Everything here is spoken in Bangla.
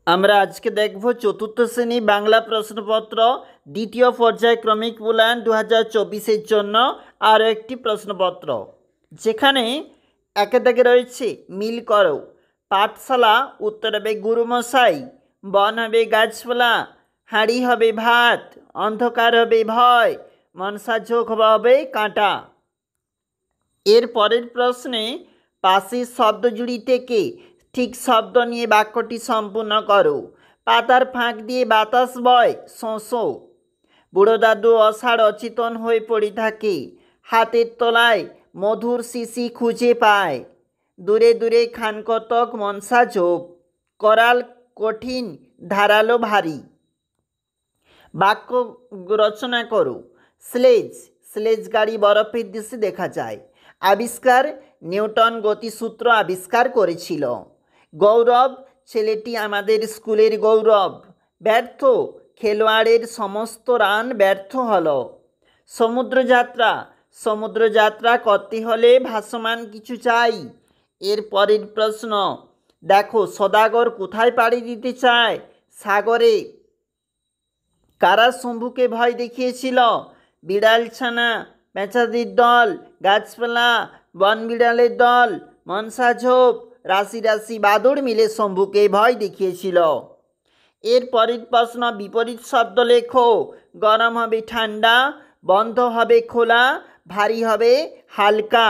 আমরা আজকে দেখব চতুর্থ শ্রেণী বাংলা প্রশ্নপত্র দ্বিতীয় পর্যায়ক্রমিক মূল্যায়ন 2024-এর জন্য আরও একটি প্রশ্নপত্র, যেখানে একে দাগে রয়েছে মিল করো। পাঠশালা উত্তর হবে গুরুমশাই, বন হবে গাছপালা, হাঁড়ি হবে ভাত, অন্ধকার হবে ভয়, মনসা চোখ হবে কাঁটা। এর পরের প্রশ্নে পাশের শব্দজুড়ি থেকে ঠিক শব্দ নিয়ে বাক্যটি সম্পূর্ণ করো। পাতার ফাঁক দিয়ে বাতাস বয় শোঁসো। বুড়ো দাদু অসাড় অচেতন হয়ে পড়ে থাকে, হাতের তলায় মধুর শিশি খুঁজে পায়। দূরে দূরে খানকতক মনসা চোখ, করাল কঠিন ধারালো ভারী। বাক্য রচনা করো। স্লেজ, স্লেজ গাড়ি বরফের দেশে দেখা যায়। আবিষ্কার, নিউটন গতিসূত্র আবিষ্কার করেছিল। গৌরব, ছেলেটি আমাদের স্কুলের গৌরব। ব্যর্থ, খেলোয়াড়ের সমস্ত রান ব্যর্থ হলো। সমুদ্রযাত্রা, সমুদ্রযাত্রা করতে হলে ভাসমান কিছু চাই। এর পরের প্রশ্ন দেখো, সদাগর কোথায় পাড়ি দিতে চায়? সাগরে। কারা শম্ভুকে ভয় দেখিয়েছিল? বিড়ালছানা, পেঁচাদের দল, গাছপালা, বন বিড়ালের দল, মনসা ঝোপ, রাশি রাশি বাদুড় মিলে শম্ভুকে ভয় দেখিয়েছিল। এর পরের প্রশ্ন বিপরীত শব্দ লেখো। গরম হবে ঠান্ডা, বন্ধ হবে খোলা, ভারী হবে হালকা।